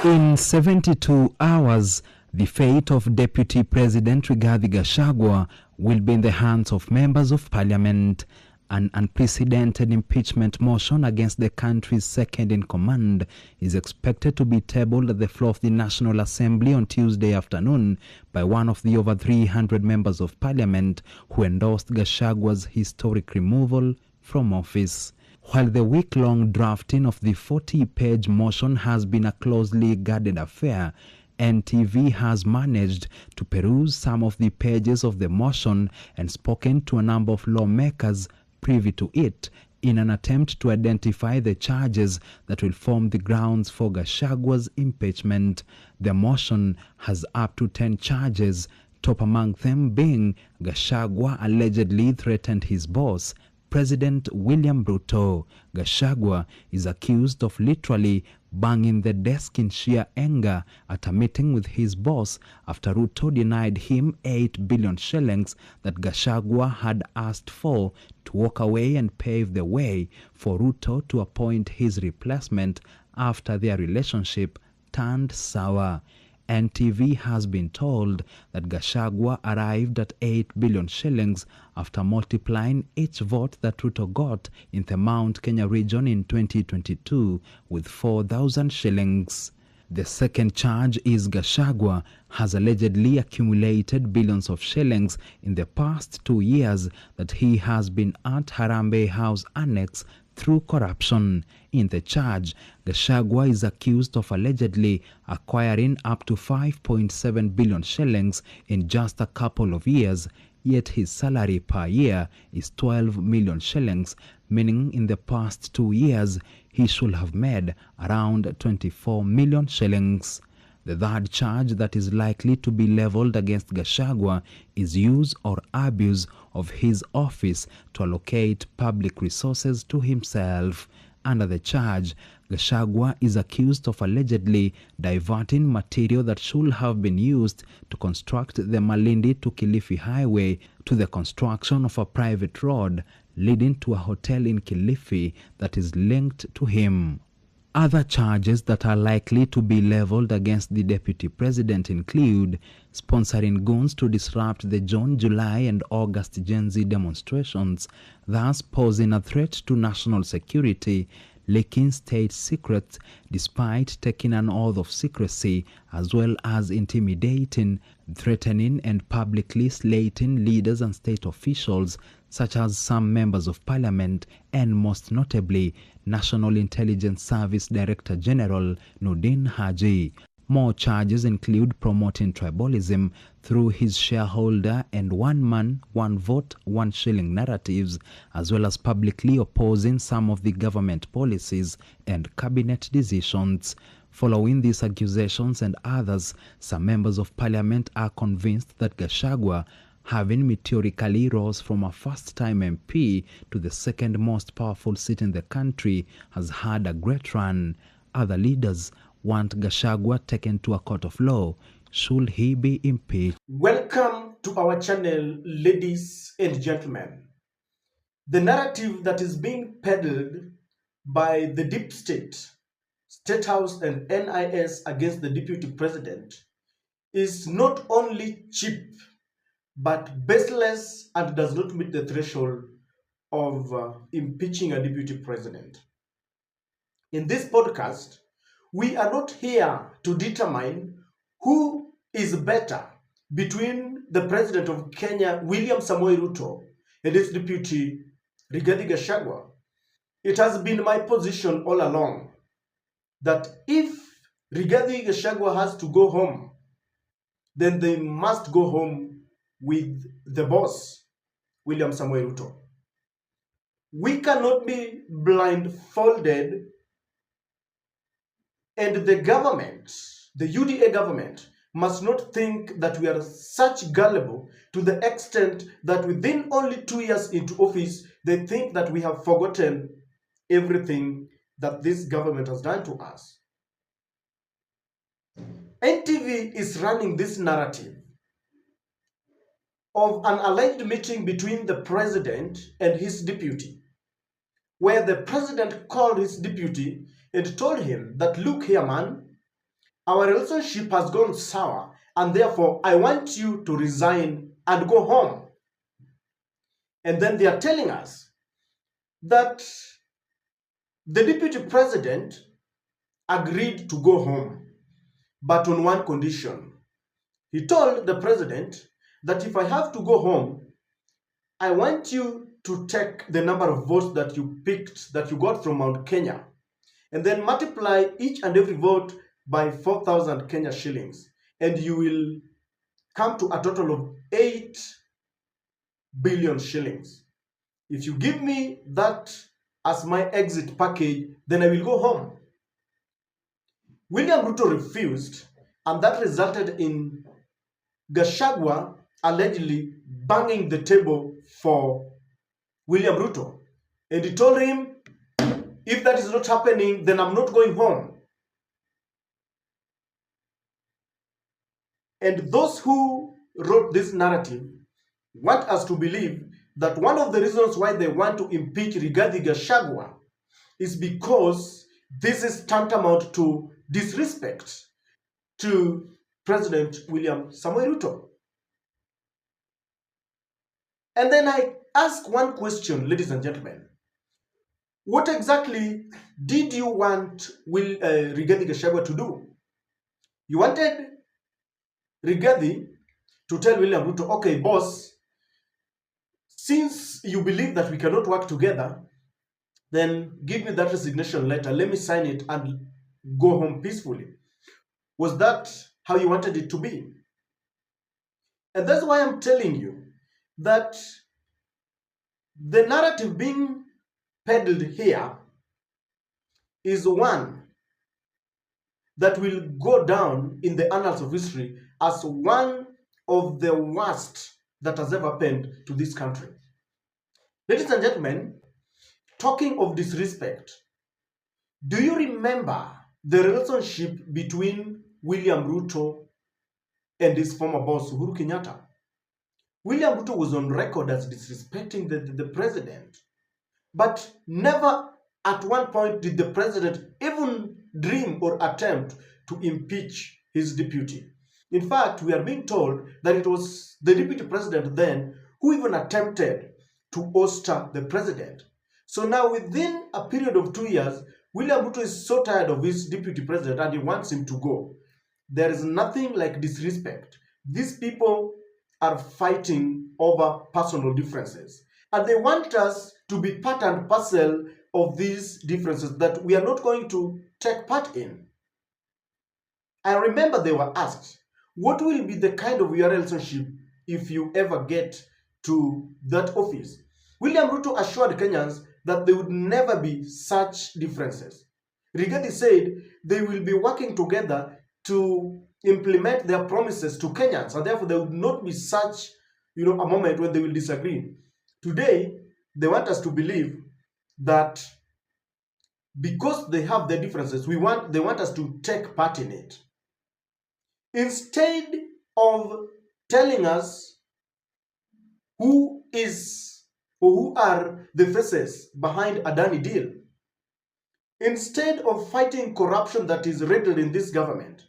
In 72 hours, the fate of Deputy President Rigathi Gachagua will be in the hands of members of parliament. An unprecedented impeachment motion against the country's second-in-command is expected to be tabled at the floor of the National Assembly on Tuesday afternoon by one of the over 300 members of parliament who endorsed Gachagua's historic removal from office. While the week-long drafting of the 40-page motion has been a closely guarded affair, NTV has managed to peruse some of the pages of the motion and spoken to a number of lawmakers privy to it in an attempt to identify the charges that will form the grounds for Gachagua's impeachment. The motion has up to 10 charges, top among them being Gachagua allegedly threatened his boss, President William Ruto. Gachagua is accused of literally banging the desk in sheer anger at a meeting with his boss after Ruto denied him 8 billion shillings that Gachagua had asked for to walk away and pave the way for Ruto to appoint his replacement after their relationship turned sour. NTV has been told that Gachagua arrived at 8 billion shillings after multiplying each vote that Ruto got in the Mount Kenya region in 2022 with 4,000 shillings. The second charge is Gachagua has allegedly accumulated billions of shillings in the past 2 years that he has been at Harambee House Annex through corruption. In the charge, Gachagua is accused of allegedly acquiring up to 5.7 billion shillings in just a couple of years, yet his salary per year is 12 million shillings, meaning in the past 2 years he should have made around 24 million shillings. The third charge that is likely to be leveled against Gachagua is use or abuse of his office to allocate public resources to himself. Under the charge, Gachagua is accused of allegedly diverting material that should have been used to construct the Malindi to Kilifi highway to the construction of a private road leading to a hotel in Kilifi that is linked to him. Other charges that are likely to be leveled against the deputy president include sponsoring goons to disrupt the June, July, and August Gen Z demonstrations, thus posing a threat to national security, leaking state secrets despite taking an oath of secrecy, as well as intimidating, threatening, and publicly slating leaders and state officials such as some members of parliament and most notably National Intelligence Service Director General Nordin Haji. More charges include promoting tribalism through his shareholder and one man, one vote, one shilling narratives, as well as publicly opposing some of the government policies and cabinet decisions. Following these accusations and others, some members of parliament are convinced that Gachagua, having meteorically rose from a first-time MP to the second most powerful seat in the country, has had a great run. Other leaders want Gachagua taken to a court of law should he be impeached. Welcome to our channel, ladies and gentlemen. The narrative that is being peddled by the deep state, Statehouse and NIS against the deputy president is not only cheap but baseless and does not meet the threshold of impeaching a deputy president. In this podcast, we are not here to determine who is better between the president of Kenya, William Samoei Ruto, and his deputy, Rigathi Gachagua. It has been my position all along that if Rigathi Gachagua has to go home, then they must go home with the boss, William Samoei Ruto. We cannot be blindfolded, and the government, the UDA government, must not think that we are such gullible to the extent that within only 2 years into office, they think that we have forgotten everything that this government has done to us. NTV is running this narrative of an alleged meeting between the president and his deputy, where the president called his deputy and told him that, look here, man, our relationship has gone sour, and therefore I want you to resign and go home. And then they are telling us that the deputy president agreed to go home, but on one condition. He told the president that if I have to go home, I want you to take the number of votes that you picked, that you got from Mount Kenya, and then multiply each and every vote by 4,000 Kenya shillings, and you will come to a total of 8 billion shillings. If you give me that as my exit package, then I will go home. William Ruto refused, and that resulted in Gachagua allegedly banging the table for William Ruto. And he told him, if that is not happening, then I'm not going home. And those who wrote this narrative want us to believe that one of the reasons why they want to impeach Rigathi Gachagua is because this is tantamount to disrespect to President William Samoei Ruto. And then I ask one question, ladies and gentlemen. What exactly did you want Rigathi Gachagua to do? You wanted Rigathi to tell William Ruto, okay, boss, since you believe that we cannot work together, then give me that resignation letter. Let me sign it and go home peacefully. Was that how you wanted it to be? And that's why I'm telling you that the narrative being peddled here is one that will go down in the annals of history as one of the worst that has ever happened to this country. Ladies and gentlemen, talking of disrespect, do you remember the relationship between William Ruto and his former boss, Uhuru Kenyatta? William Ruto was on record as disrespecting the president, but never at one point did the president even dream or attempt to impeach his deputy. In fact, we are being told that it was the deputy president then who even attempted to ousted the president. So now within a period of 2 years, William Ruto is so tired of his deputy president and he wants him to go. There is nothing like disrespect. These people are fighting over personal differences. And they want us to be part and parcel of these differences that we are not going to take part in. I remember they were asked, what will be the kind of your relationship if you ever get to that office? William Ruto assured Kenyans that there would never be such differences. Rigathi said they will be working together to implement their promises to Kenyans, and therefore there would not be such, a moment when they will disagree. Today, they want us to believe that because they have their differences, they want us to take part in it. Instead of telling us who are the faces behind Adani deal, instead of fighting corruption that is riddled in this government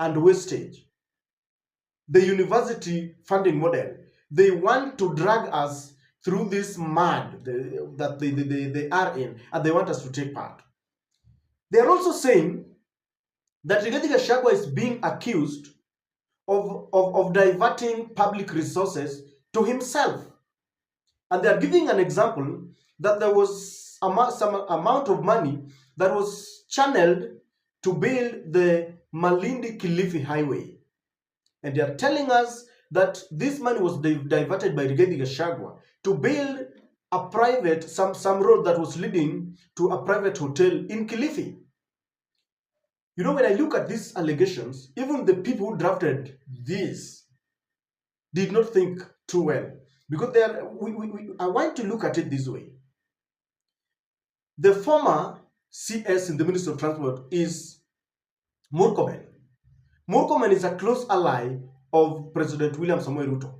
and wastage, the university funding model, they want to drag us through this mud that they are in, and they want us to take part. They are also saying that Rigathi Gachagua is being accused of diverting public resources to himself. And they are giving an example that there was some amount of money that was channeled to build the Malindi-Kilifi highway. And they are telling us that this money was diverted by Rigathi Gachagua to build a private, some road that was leading to a private hotel in Kilifi. When I look at these allegations, even the people who drafted this did not think too well. Because I want to look at it this way. The former CS in the Ministry of Transport is Murkomen. Murkomen is a close ally of President William Samoei Ruto.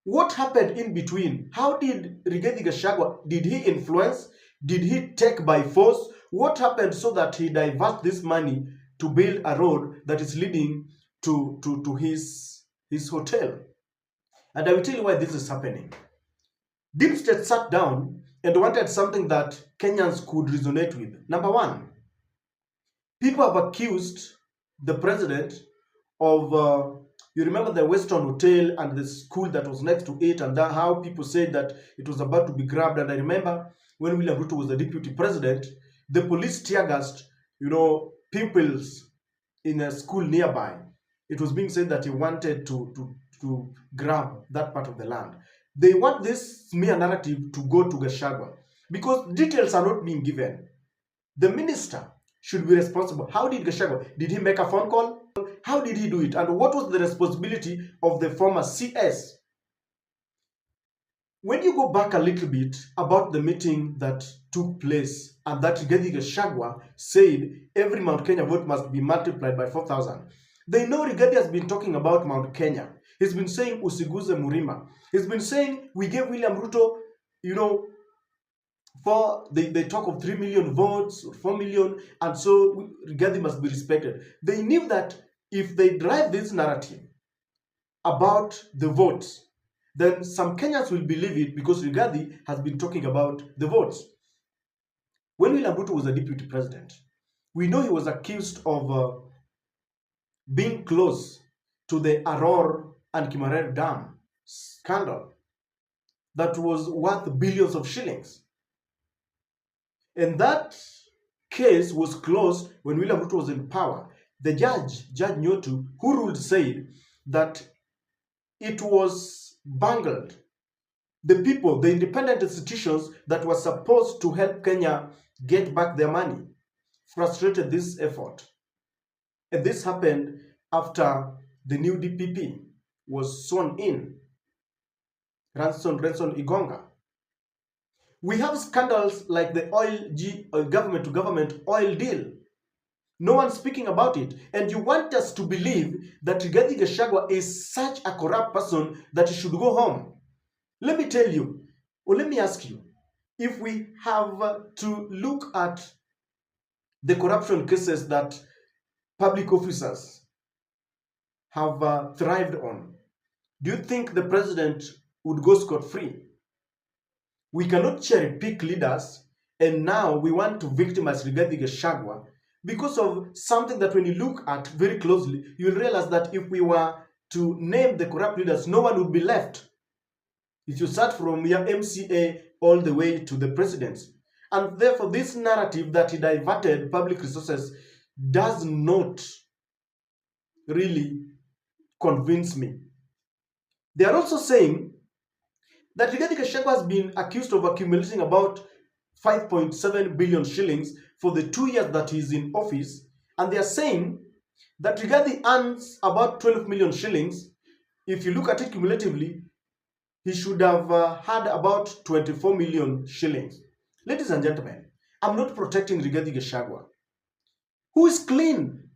What happened in between? How did Rigathi Gachagua, did he influence? Did he take by force? What happened so that he diverts this money to build a road that is leading to his hotel. And I will tell you why this is happening. Deep State sat down and wanted something that Kenyans could resonate with. Number one, people have accused the president of, you remember the Western Hotel and the school that was next to it, and that how people said that it was about to be grabbed. And I remember when William Ruto was the deputy president, the police tear gassed, pupils in a school nearby. It was being said that he wanted to grab that part of the land. They want this smear narrative to go to Gachagua because details are not being given. The minister should be responsible. How did Gachagua? Did he make a phone call? How did he do it? And what was the responsibility of the former CS? When you go back a little bit about the meeting that took place and that Rigathi Gachagua said every Mount Kenya vote must be multiplied by 4,000. They know Rigathi has been talking about Mount Kenya. He's been saying usiguze Murima. He's been saying we gave William Ruto, for they talk of 3 million votes, 4 million, and so Rigathi must be respected. They knew that if they drive this narrative about the votes, then some Kenyans will believe it because Rigathi has been talking about the votes. When William Ruto was a deputy president, we know he was accused of being close to the Aror and Kimarer Dam scandal that was worth billions of shillings. And that case was closed when William Ruto was in power. The Judge Nyotu, who ruled, said that it was bungled. The people, the independent institutions that were supposed to help Kenya get back their money, frustrated this effort. And this happened after the new DPP was sworn in, Ranson Igonga. We have scandals like the government-to-government oil deal. No one's speaking about it. And you want us to believe that Rigathi Gachagua is such a corrupt person that he should go home. Let me tell you, or let me ask you, if we have to look at the corruption cases that public officers have thrived on, do you think the president would go scot-free? We cannot cherry-pick leaders, and now we want to victimize Rigathi Gachagua because of something that when you look at very closely, you'll realize that if we were to name the corrupt leaders, no one would be left. If you start from your MCA all the way to the presidents. And therefore, this narrative that he diverted public resources does not really convince me. They are also saying that Rigathi Gachagua has been accused of accumulating about 5.7 billion shillings for the 2 years that he's in office. And they are saying that Rigathi earns about 12 million shillings. If you look at it cumulatively, he should have had about 24 million shillings. Ladies and gentlemen, I'm not protecting Rigathi Gachagua, who is clean.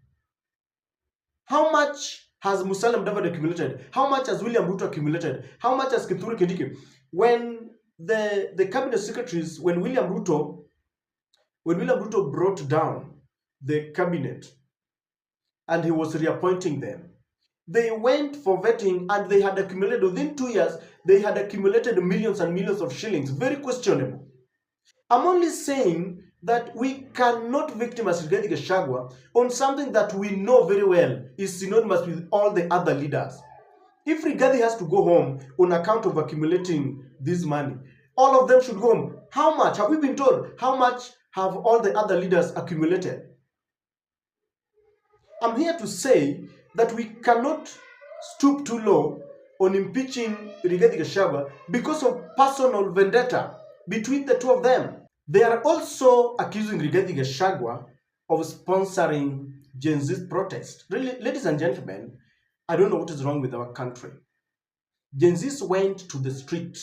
How much has Musalia Mudavadi accumulated? How much has William Ruto accumulated? How much has Kithure Kindiki? When the cabinet secretaries, when William Ruto brought down the cabinet and he was reappointing them, they went for vetting and they had accumulated, within 2 years, they had accumulated millions and millions of shillings. Very questionable. I'm only saying that we cannot victimize Rigathi Gachagua on something that we know very well is synonymous with all the other leaders. If Rigathi has to go home on account of accumulating this money, all of them should go home. How much? Have we been told? How much have all the other leaders accumulated? I'm here to say that we cannot stoop too low on impeaching Rigathi Gachagua because of personal vendetta between the two of them. They are also accusing Rigathi Gachagua of sponsoring Gen Z protest. Really, ladies and gentlemen, I don't know what is wrong with our country. Gen Zs went to the street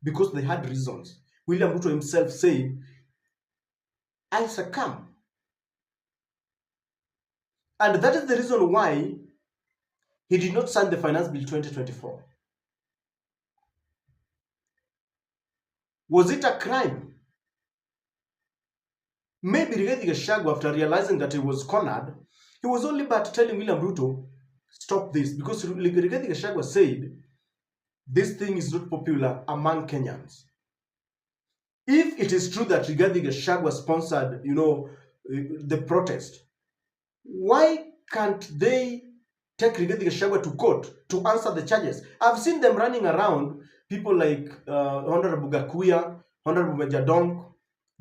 because they had reasons. William Ruto himself said, I succumb. And that is the reason why he did not sign the Finance Bill 2024. Was it a crime? Maybe Rigathi Gachagua, after realizing that he was cornered, he was only but telling William Ruto, stop this, because Rigathi Gachagua said this thing is not popular among Kenyans. If it is true that Rigathi Gachagua sponsored, the protest, why can't they take Rigathi Gachagua to court to answer the charges? I've seen them running around, people like Honorable Gachagua, Honorable Majadong,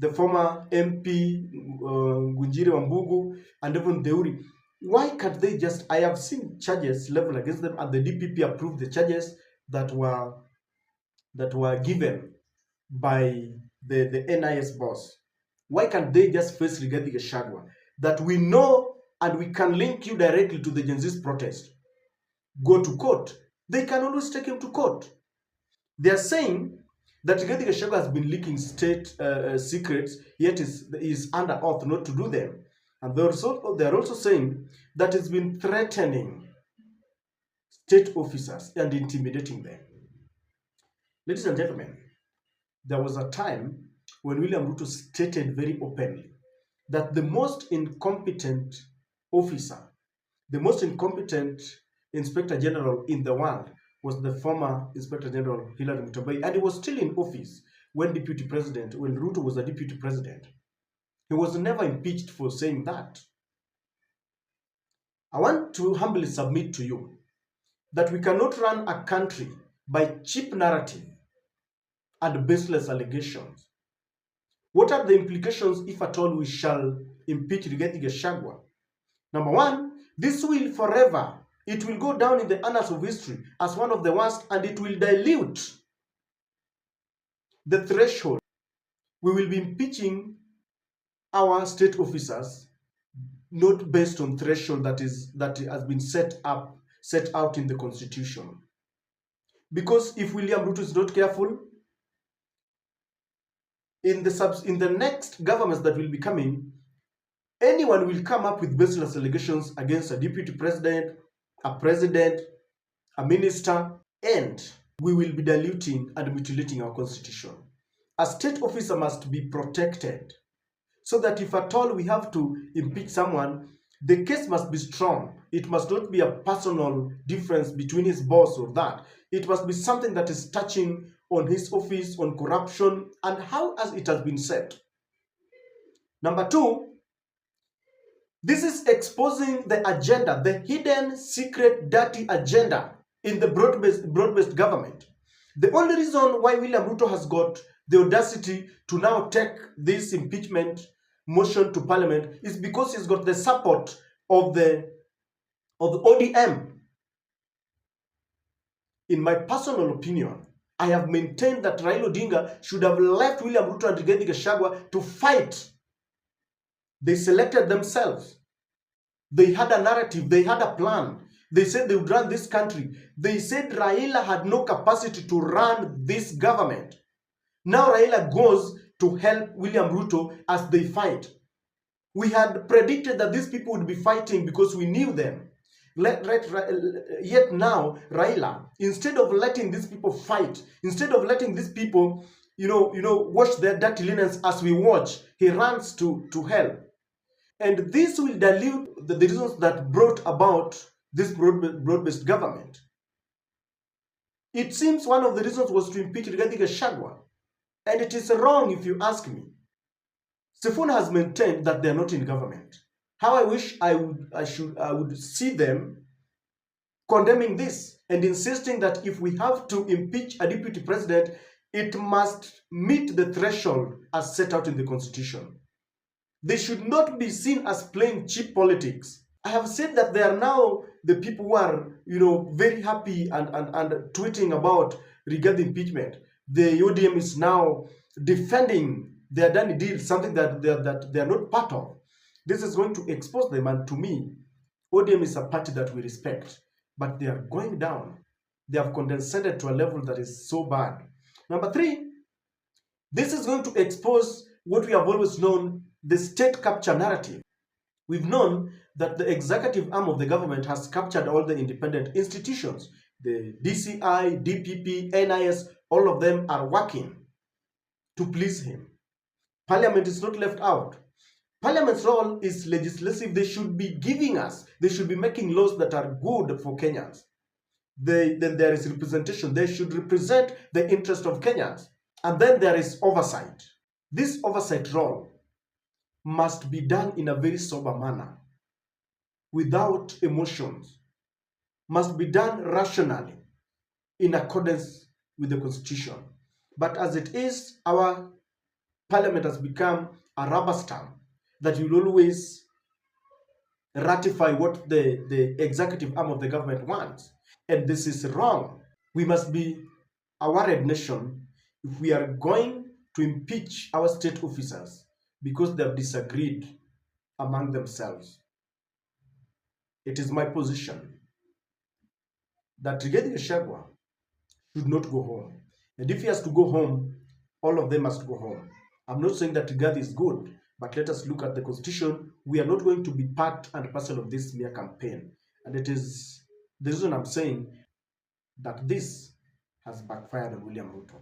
the former MP Ngunjiri Wambugu, and even Deuri. Why can't they just? I have seen charges leveled against them, and the DPP approved the charges that were given by the NIS boss. Why can't they just face Rigathi Gachagua that we know and we can link you directly to the Gen Z's protest? Go to court. They can always take him to court. They are saying that Rigathi Gachagua has been leaking state secrets, yet is under oath not to do them. And they are also saying that it's been threatening state officers and intimidating them. Ladies and gentlemen, there was a time when William Ruto stated very openly that the most incompetent officer, the most incompetent inspector general in the world was the former Inspector General Hilary Mutambai, and he was still in office when Ruto was a deputy president. He was never impeached for saying that. I want to humbly submit to you that we cannot run a country by cheap narrative and baseless allegations. What are the implications if at all we shall impeach Rigathi Gachagua? Number one, this will forever, it will go down in the annals of history as one of the worst, and it will dilute the threshold. We will be impeaching our state officers not based on threshold that has been set out in the Constitution. Because if William Ruto is not careful, in the next governments that will be coming, anyone will come up with baseless allegations against a deputy president, a president, a minister, and we will be diluting and mutilating our constitution. A state officer must be protected so that if at all we have to impeach someone, the case must be strong. It must not be a personal difference between his boss or that. It must be something that is touching on his office, on corruption, and how as it has been said. Number two, this is exposing the agenda, the hidden, secret, dirty agenda in the broad-based government. The only reason why William Ruto has got the audacity to now take this impeachment motion to parliament is because he's got the support of the ODM. In my personal opinion, I have maintained that Raila Odinga should have left William Ruto and Rigathi Gachagua to fight. They selected themselves. They had a narrative. They had a plan. They said they would run this country. They said Raila had no capacity to run this government. Now Raila goes to help William Ruto as they fight. We had predicted that these people would be fighting because we knew them. Yet now Raila, instead of letting these people fight, instead of letting these people, wash their dirty linens as we watch, he runs to help. And this will dilute the reasons that brought about this broad-based government. It seems one of the reasons was to impeach Rigathi Gachagua. And it is wrong if you ask me. Sifuna has maintained that they are not in government. How I wish I would see them condemning this and insisting that if we have to impeach a deputy president, it must meet the threshold as set out in the Constitution. They should not be seen as playing cheap politics. I have said that they are now the people who are, very happy and tweeting about regarding impeachment. The ODM is now defending their done deal, something that they are not part of. This is going to expose them, and to me, ODM is a party that we respect, but they are going down. They have condescended to a level that is so bad. Number three, this is going to expose what we have always known, the state capture narrative. We've known that the executive arm of the government has captured all the independent institutions. The DCI, DPP, NIS, all of them are working to please him. Parliament is not left out. Parliament's role is legislative. They should be giving us, they should be making laws that are good for Kenyans. Then there is representation. They should represent the interest of Kenyans. And then there is oversight. This oversight role must be done in a very sober manner, without emotions, must be done rationally, in accordance with the Constitution. But as it is, our Parliament has become a rubber stamp that will always ratify what the executive arm of the government wants. And this is wrong. We must be a worried nation if we are going to impeach our state officers because they have disagreed among themselves. It is my position that Rigathi Gachagua should not go home. And if he has to go home, all of them must go home. I'm not saying that Rigathi is good, but let us look at the Constitution. We are not going to be part and parcel of this mere campaign. And it is the reason I'm saying that this has backfired on William Ruto.